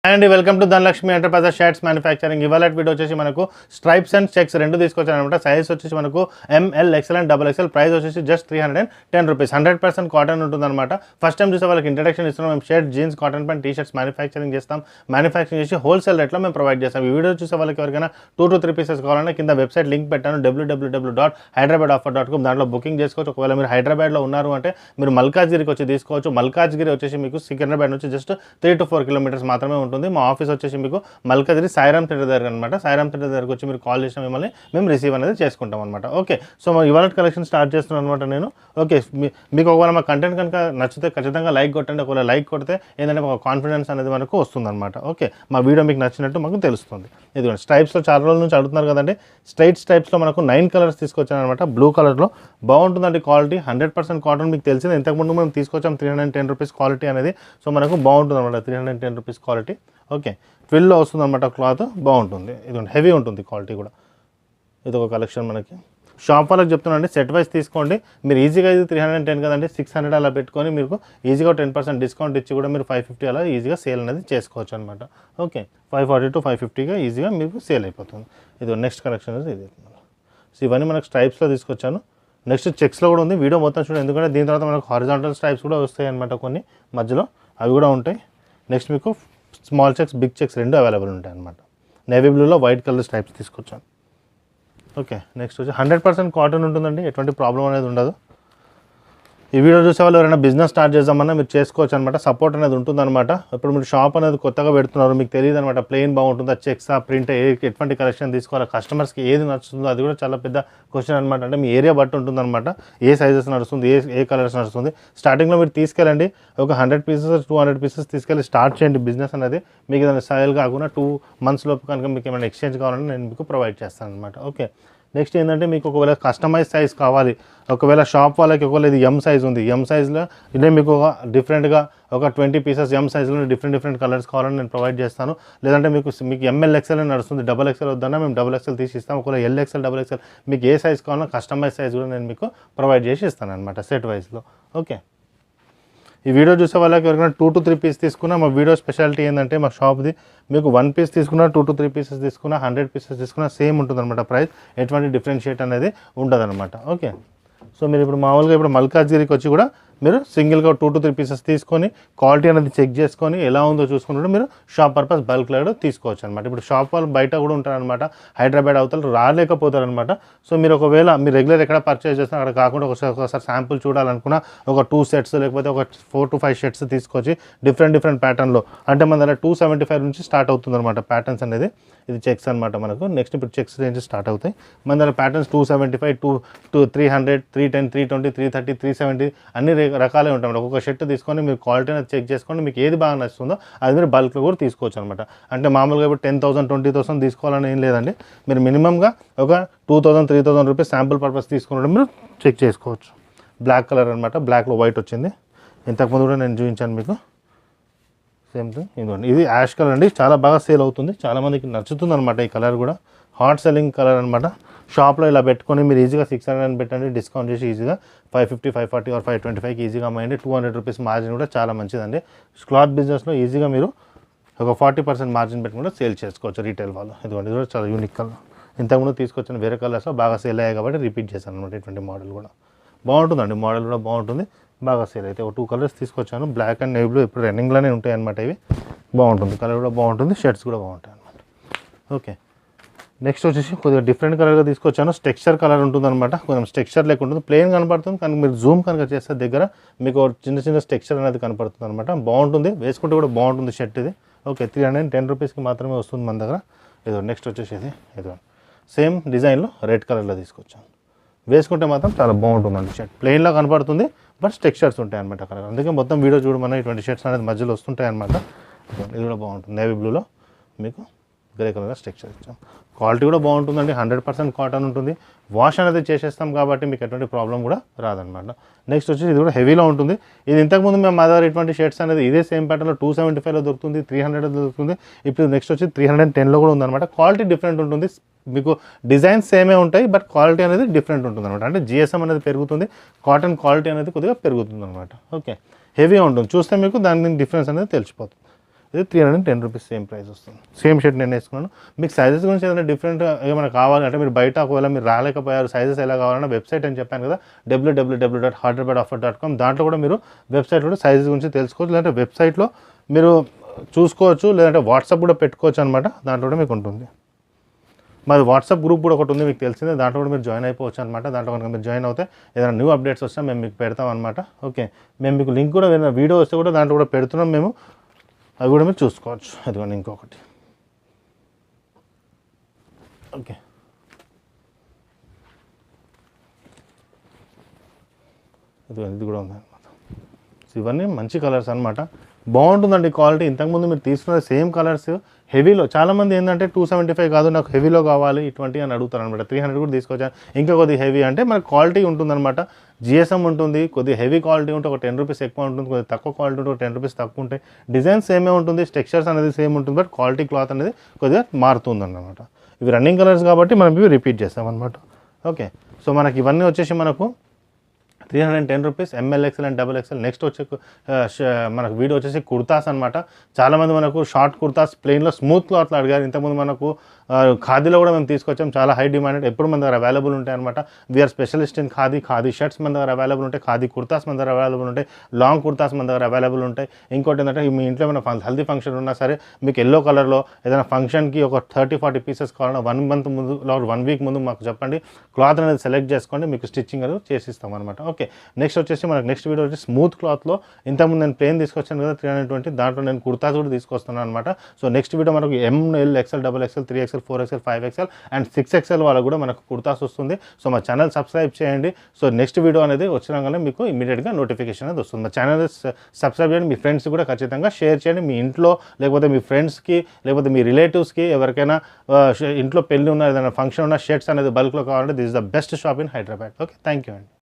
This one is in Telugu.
And welcome to Dhanalakshmi enterprises shirts manufacturing. ఇవాళ వీడియో వచ్చేసి మనకు స్ట్రైప్స్ అండ్ చెక్స్ రెండు తీసుకొచ్చాను అనమాట. సైజ్ వచ్చేసి మనకు ML, XL and XXL. Price వచ్చేసి జస్ట్ 310 రూపీస్. 100% కాటన్ ఉంటుందన్నమాట. ఫస్ట్ టైం చూసే వాళ్ళకి ఇంట్రడక్షన్ ఇస్తున్నాం. మేము shirt, jeans, cotton pant, T shirts manufacturing చేస్తాం. మ్యానుఫ్యాక్చరింగ్ చేసి హోల్సేల్ రేట్లో మేము ప్రొవైడ్ చేస్తాం. ఈ వీడియో చూసే వాళ్ళకి ఎవరికైనా 2 to 3 పీసెస్ కావాలన్నా కింద వెబ్సైట్ లింక్ పెట్టాను, www.hyderabadoffer.com. దాంట్లో బుకింగ్ చేసుకోవచ్చు. ఒకవేళ మీరు హైదరాబాద్లో ఉన్నారు అంటే మీరు మల్కాజ్గిరికి వచ్చి తీసుకోవచ్చు. మల్కాజ్గిరి వచ్చేసి మీకు సికింద్రాబాద్ నుంచి జస్ట్ 3 to 4 కిలోమీటర్స్ మాత్రమే ఉంటుంది. మా ఆఫీస్ వచ్చేసి మీకు మల్కాజ్గిరి సాయిరామ్ థియేటర్ దగ్గర అనమాట. సాయిరామ్ థియేటర్ దగ్గరకు వచ్చి మీరు కాల్ చేసిన మిమ్మల్ని మేము రిసీవ్ అనేది చేసుకుంటాం అనమాట. ఓకే, సో మా ఇవాళ కలెక్షన్ స్టార్ట్ చేస్తున్నాను అనమాట నేను. ఓకే, మీకు ఒకవేళ మా కంటెంట్ కనుక నచ్చితే ఖచ్చితంగా లైక్ కొట్టండి. ఒకవేళ లైక్ కొడితే ఏంటంటే ఒక కాన్ఫిడెన్స్ అనేది మనకు వస్తుంది అనమాట. ఓకే, మా వీడియో మీకు నచ్చినట్టు మాకు తెలుస్తుంది. ఇదిగోండి, స్ట్రైప్స్లో చాలా రోజుల నుంచి అడుగుతున్నారు కదండి. స్ట్రైట్ స్ట్రైప్స్లో మనకు 9 కలర్స్ తీసుకొచ్చాను అనమాట. బ్లూ కలర్లో బాగుంటుందండి. Quality 100% cotton. మీకు తెలిసింది, ఇంతకుముందు మేము తీసుకొచ్చాం 310 రూపీస్ క్వాలిటీ అనేది. సో మనకు బాగుంటుంది అనమాట 310 రూపీస్ క్వాలిటీ. ఓకే, 12లో వస్తుంది అనమాట. క్లాత్ బాగుంటుంది. ఇది హెవీ ఉంటుంది క్వాలిటీ కూడా. ఇది ఒక కలెక్షన్ మనకి. షాప్ వాళ్ళకి చెప్తున్నాండి, సెట్ వైజ్ తీసుకోండి. మీరు ఈజీగా ఇది 310 కదండి, 600 అలా పెట్టుకొని మీకు ఈజీగా 10% డిస్కౌంట్ ఇచ్చి కూడా మీరు 550 అలా ఈజీగా సేల్ అనేది చేసుకోవచ్చు అనమాట. ఓకే, 540 to 550గా ఈజీగా మీకు సేల్ అయిపోతుంది. ఇది నెక్స్ట్ కలెక్షన్ అనేది ఇది. సో ఇవన్నీ మనకు స్ట్రైప్స్లో తీసుకొచ్చాను. నెక్స్ట్ చెక్స్లో కూడా ఉంది. వీడియో మొత్తం చూడండి, ఎందుకంటే దీని తర్వాత మనకు హారిజాంటల్ స్ట్రైప్స్ కూడా వస్తాయి అనమాట. కొన్ని మధ్యలో అవి కూడా ఉంటాయి. నెక్స్ట్ మీకు స్మాల్ చెక్స్, బిగ్ చెక్స్ రెండు అవైలబుల్ ఉంటాయి అనమాట. నేవీ బ్లూలో వైట్ కలర్ స్ట్రైప్స్ తీసుకొచ్చాను. ఓకే, నెక్స్ట్ వచ్చి 100% కాటన్ ఉంటుందండి. ఎటువంటి ప్రాబ్లం అనేది ఉండదు. ఈ వీడియో చూసే వాళ్ళు ఎవరైనా బిజినెస్ స్టార్ట్ చేద్దామన్నా మీరు చేసుకోవచ్చు అనమాట. సపోర్ట్ అనేది ఉంటుందన్నమాట. ఇప్పుడు మీరు షాప్ అనేది కొత్తగా పెడుతున్నారు, మీకు తెలియదు అనమాట ప్లెయిన్ బాగుంటుందా, చెక్స్ ప్రింట్ ఎటువంటి కలెక్షన్ తీసుకోవాలి, కస్టమర్స్కి ఏది నచ్చుతుందో అది కూడా చాలా పెద్ద క్వశ్చన్ అనమాట. అంటే మీ ఏరియా బట్టి ఉంటుందన్నమాట. ఏ సైజెస్ నడుస్తుంది, ఏ కలర్స్ నడుస్తుంది. స్టార్టింగ్లో మీరు తీసుకెళ్ళండి, ఒక 100 పీసెస్ 200 పీసెస్ తీసుకెళ్ళి స్టార్ట్ చేయండి బిజినెస్ అనేది. మీకు ఏదైనా సేల్ కాకుండా 2 months లోపు కనుక మీకు ఏమైనా ఎక్స్చేంజ్ కావాలని నేను మీకు ప్రొవైడ్ చేస్తాను అనమాట. ఓకే, నెక్స్ట్ ఏంటంటే మీకు ఒకవేళ కస్టమైజ్ సైజ్ కావాలి, ఒకవేళ షాప్ వాళ్ళకి ఒకవేళ ఇది M సైజ్ ఉంది, M సైజ్లో ఇదే మీకు ఒక డిఫరెంట్గా ఒక 20 పీసెస్ M సైజ్లో డిఫరెంట్ కలర్స్ కావాలని నేను ప్రొవైడ్ చేస్తాను. లేదంటే మీకు ML, XL నడుస్తుంది, XXL వద్దన్నా మేము XXL తీసి ఇస్తాం. ఒకవేళ LXL, XXL మీకు ఏ సైజ్ కావాలన్నా కస్టమైజ్ సైజ్ కూడా నేను మీకు ప్రొవైడ్ చేసి ఇస్తాను అనమాట సెట్ వైజ్లో. ఓకే, ఈ వీడియో చూసే వాళ్ళకి ఎవరికైనా 2 to 3 పీస్ తీసుకున్నా మా వీడియో స్పెషాలిటీ ఏంటంటే మా షాప్ది మీకు 1 పీస్ తీసుకున్నా, 2 to 3 పీసెస్ తీసుకున్నా, 100 పీసెస్ తీసుకున్నా సేమ్ ఉంటుంది అనమాట. ప్రైస్ ఎటువంటి డిఫరెన్షియేట్ అనేది ఉండదు అనమాట. ఓకే, సో మీరు ఇప్పుడు మామూలుగా ఇప్పుడు మల్కాజ్గిరికి వచ్చి కూడా మీరు సింగిల్గా 2 to 3 పీసెస్ తీసుకొని క్వాలిటీ అనేది చెక్ చేసుకొని ఎలా ఉందో చూసుకుంటే మీరు షాప్ పర్పస్ బల్క్లో కూడా తీసుకోవచ్చు అనమాట. ఇప్పుడు షాప్ వాళ్ళు బయట కూడా ఉంటారనమాట, హైదరాబాద్ అవతల రాలేకపోతారనమాట. సో మీరు ఒకవేళ మీరు రెగ్యులర్ ఎక్కడ పర్చేస్ చేస్తున్నా అక్కడ కాకుండా ఒకసారి శాంపుల్ చూడాలనుకున్నా ఒక 2 sets లేకపోతే ఒక 4 to 5 sets తీసుకొచ్చి డిఫరెంట్ ప్యాటర్న్లో, అంటే మన దగ్గర 275 నుంచి స్టార్ట్ అవుతుంది అనమాట ప్యాటర్న్స్ అనేది. ఇది చెక్స్ అనమాట మనకు. నెక్స్ట్ ఇప్పుడు చెక్స్ రేంజ్ స్టార్ట్ అవుతాయి. మన దగ్గర ప్యాటర్న్స్ 275, 300, 310, 320, 330, 370 అన్ని రకాలే ఉంటాయి. ఒక్కొక్క షర్ట్ తీసుకొని మీరు క్వాలిటీ అనేది చెక్ చేసుకొని మీకు ఏది బాగా నచ్చుతుందో అది మీరు బల్క్లో కూడా తీసుకోవచ్చు అనమాట. అంటే మామూలుగా ఇప్పుడు 10,000, 20,000 తీసుకోవాలని ఏం లేదండి. మీరు మినిమంగా ఒక 2,000, 3,000 రూపీస్ శాంపుల్ పర్పస్ తీసుకున్నట్టు మీరు చెక్ చేసుకోవచ్చు. బ్లాక్ కలర్ అనమాట, బ్లాక్లో వైట్ వచ్చింది. ఇంతకుముందు కూడా నేను చూపించాను మీకు. సేమ్ థింగ్ ఇదిగోండి, ఇది యాష్ కలర్ అండి. చాలా బాగా సేల్ అవుతుంది, చాలామందికి నచ్చుతుంది అనమాట. ఈ కలర్ కూడా హాట్ సెల్లింగ్ కలర్ అనమాట. షాప్లో ఇలా పెట్టుకొని మీరు ఈజీగా 600 పెట్టండి, డిస్కౌంట్ చేసి ఈజీగా 550, 540 or 525కి ఈజీగా అమ్మాయండి. 200 రూపీస్ మార్జిన్ కూడా చాలా మంచిదండి. క్లాత్ బిజినెస్లో ఈజీగా మీరు ఒక 40% మార్జిన్ పెట్టి కూడా సేల్ చేసుకోవచ్చు రీటైల్ వాళ్ళు. ఇదిగోండి, ఇది కూడా చాలా యూనిక్ కలర్. ఇంతకుముందు తీసుకొచ్చిన వేరే కలర్స్లో బాగా సేల్ అయ్యాయి కాబట్టి రిపీట్ చేశాను అనమాట. ఇటువంటి మోడల్ కూడా బాగుంటుందండి, మోడల్ కూడా బాగుంటుంది, బాగా సేల్ అయితే. ఒక 2 కలర్స్ తీసుకొచ్చాను, బ్లాక్ అండ్ నేవీ బ్లూ. ఇప్పుడు రన్నింగ్లోనే ఉంటాయి అనమాట. ఇవి బాగుంటుంది, కలర్ కూడా బాగుంటుంది, షర్ట్స్ కూడా బాగుంటాయి అనమాట. ఓకే, నెక్స్ట్ వచ్చేసి కొద్దిగా డిఫరెంట్ కలర్గా తీసుకొచ్చాను. స్టెక్చర్ కలర్ ఉంటుందన్నమాట. కొంచెం స్టెక్చర్ లేక ఉంటుంది, ప్లెయిన్ కనపడుతుంది, కానీ మీరు జూమ్ కనుక చేస్తే దగ్గర మీకు చిన్న స్టెక్చర్ అనేది కనపడుతుంది అనమాట. బాగుంటుంది, వేసుకుంటే కూడా బాగుంటుంది షర్ట్ ఇది. ఓకే, 310 రూపీస్కి మాత్రమే వస్తుంది మన దగ్గర. ఏదో నెక్స్ట్ వచ్చేసి ఏదో సేమ్ డిజైన్లో రెడ్ కలర్లో తీసుకొచ్చాను. వేసుకుంటే మాత్రం చాలా బాగుంటుందండి షర్ట్. ప్లెయిన్లో కనపడుతుంది, బట్ స్టెక్చర్స్ ఉంటాయి అనమాట అక్కడ. అందుకే మొత్తం వీడియో చూడమన్నా ఇటువంటి షర్ట్స్ అనేది మధ్యలో వస్తుంటాయి అనమాట. ఇది కూడా బాగుంటుంది, నేవీ బ్లూలో మీకు గ్రే కలర్గా స్ట్రక్చర్ ఇచ్చాం. క్వాలిటీ కూడా బాగుంటుందండి, 100% కాటన్ ఉంటుంది. వాష్ అనేది చేసేస్తాం కాబట్టి మీకు ఎటువంటి ప్రాబ్లం కూడా రాదనమాట. నెక్స్ట్ వచ్చి ఇది కూడా హెవీలో ఉంటుంది. ఇది ఇంతకుముందు మేము మా దగ్గర ఇటువంటి షర్ట్స్ అనేది ఇదే సేమ్ ప్యాటర్న్లో 275లో దొరుకుతుంది, 300లో దొరుకుతుంది. ఇప్పుడు నెక్స్ట్ వచ్చి 310లో కూడా ఉందన్నమాట. క్వాలిటీ డిఫరెంట్ ఉంటుంది, మీకు డిజైన్స్ సేమే ఉంటాయి, బట్ క్వాలిటీ అనేది డిఫరెంట్ ఉంటుంది అనమాట. అంటే GSM అనేది పెరుగుతుంది, కాటన్ క్వాలిటీ అనేది కొద్దిగా పెరుగుతుంది అనమాట. ఓకే, హెవీగా ఉంటుంది, చూస్తే మీకు దాని డిఫరెన్స్ అనేది తెలిసిపోతుంది. ఇది 310 రూపీస్ సేమ్ ప్రైస్ వస్తుంది. సేమ్ షర్ట్ నేను వేసుకున్నాను. మీకు సైజెస్ గురించి ఏదైనా డిఫరెంట్ ఏమైనా కావాలంటే మీరు బయట ఒకవేళ మీరు రాలేకపోయారు సైజెస్ ఎలా కావాలన్నా వెబ్సైట్ అని చెప్పాను కదా www.hyderabadoffer.com, దాంట్లో కూడా మీరు వెబ్సైట్ కూడా సైజెస్ గురించి తెలుసుకోవచ్చు. లేదంటే వెబ్సైట్లో మీరు చూసుకోవచ్చు, లేదంటే వాట్సాప్ కూడా పెట్టుకోవచ్చు అనమాట. దాంట్లో కూడా మీకు ఉంటుంది. మాది వాట్సాప్ గ్రూప్ కూడా ఒకటి ఉంది, మీకు తెలిసిందే. దాంట్లో కూడా మీరు జాయిన్ అయిపోవచ్చు అనమాట. దాంట్లో కనుక మీరు జాయిన్ అవుతే ఏదైనా న్యూ అప్డేట్స్ వస్తే మేము మీకు పెడతాం అనమాట. ఓకే, మేము మీకు లింక్ కూడా ఏదైనా వీడియో వస్తే కూడా దాంట్లో కూడా పెడుతున్నాం మేము, అవి కూడా మీరు చూసుకోవచ్చు. అదిగోండి ఇంకొకటి. ఓకే, ఇది కూడా ఉంది అనమాట. ఇవన్నీ మంచి కలర్స్ అనమాట, బాగుంటుందండి క్వాలిటీ. ఇంతకుముందు మీరు తీసుకున్న సేమ్ కలర్స్ హెవీలో, చాలామంది ఏంటంటే 275 కాదు నాకు హెవీలో కావాలి ఇటువంటి అని అడుగుతారు అనమాట. 300 కూడా తీసుకొచ్చాను, ఇంకా కొద్దిగా హెవీ అంటే మనకు క్వాలిటీ ఉంటుందన్నమాట. జిఎస్ఎం ఉంటుంది, కొద్దిగా హెవీ క్వాలిటీ ఉంటే ఒక 10 రూపీస్ ఎక్కువ ఉంటుంది, కొద్దిగా తక్కువ క్వాలిటీ ఉంటే ఒక 10 రూపీస్ తక్కువ ఉంటాయి. డిజైన్ సేమే ఉంటుంది, టెక్స్చర్స్ అనేది సేమ్ ఉంటుంది, బట్ క్వాలిటీ క్లాత్ అనేది కొద్దిగా మారుతుంది అన్నమాట. ఇవి రన్నింగ్ కలర్స్ కాబట్టి మనం ఇవి రిపీట్ చేస్తాం అనమాట. ఓకే, సో మనకి ఇవన్నీ వచ్చేసి మనకు 310 rupees ML XL and XXL. Next వచ్చే మనకు వీడియో వచ్చేసి కుర్తాస్ అనమాట. చాలామంది మనకు షార్ట్ కుర్తాస్ ప్లెయిన్లో స్మూత్ క్లాత్లో అడిగారు. ఇంతకుముందు మనకు ఖాదీలో కూడా మేము తీసుకొచ్చాం, చాలా హై డిమాండెడ్, ఎప్పుడు మన దగ్గర అవైలబుల్ ఉంటాయి అనమాట. We're specialist in khadi shirts మన దగ్గర అవైలబుల్ ఉంటాయి, ఖాదీ కుర్తాస్ మన దగ్గర అవైలబుల్ ఉంటాయి, లాంగ్ కుర్తాస్ మన దగ్గర అవైలబుల్ ఉంటాయి. ఇంకోటి ఏంటంటే మీ ఇంట్లో ఏమైనా హల్దీ ఫంక్షన్ ఉన్నా సరే మీకు ఎల్లో కలర్లో ఏదైనా ఫంక్షన్కి ఒక 30-40 పీసెస్ కావాలన్నా 1 మంత్ ముందు 1 వీక్ ముందు మాకు చెప్పండి, క్లాత్ అనేది సెలెక్ట్ చేసుకోండి, మీకు స్టిచ్చింగ్ అనేది చేసిస్తాం అనమాట. ఓకే, నెక్స్ట్ వచ్చేసి మనకు నెక్స్ట్ వీడియో వచ్చి స్మూత్ క్లాత్లో. ఇంతకుముందు నేను ప్లేన్ తీసుకొచ్చాను కదా 320, దాంట్లో నేను కుర్తాస్ కూడా తీసుకొస్తున్నాను అనమాట. సో నెక్స్ట్ వీడియో మనకు ML XL XXL 3XL 4XL 5XL and 6XL వాళ్ళకు కూడా మనకు కుర్తాస్ వస్తుంది. సో మా ఛానల్ సబ్స్క్రైబ్ చేయండి. సో నెక్స్ట్ వీడియో అనేది వచ్చినాకనే మీకు ఇమీడియట్గా నోటిఫికేషన్ అనేది వస్తుంది. మా ఛానల్ సబ్స్క్రైబ్ చేయండి, మీ ఫ్రెండ్స్ కూడా ఖచ్చితంగా షేర్ చేయండి. మీ ఇంట్లో లేకపోతే మీ ఫ్రెండ్స్కి లేకపోతే మీ రిలేటివ్స్కి ఎవరికైనా ఇంట్లో పెళ్ళి ఉన్న ఏదైనా ఫంక్షన్ ఉన్న షర్ట్స్ అనేది బల్క్లో కావాలంటే this is the best shop in Hyderabad. Okay, thank you అండి.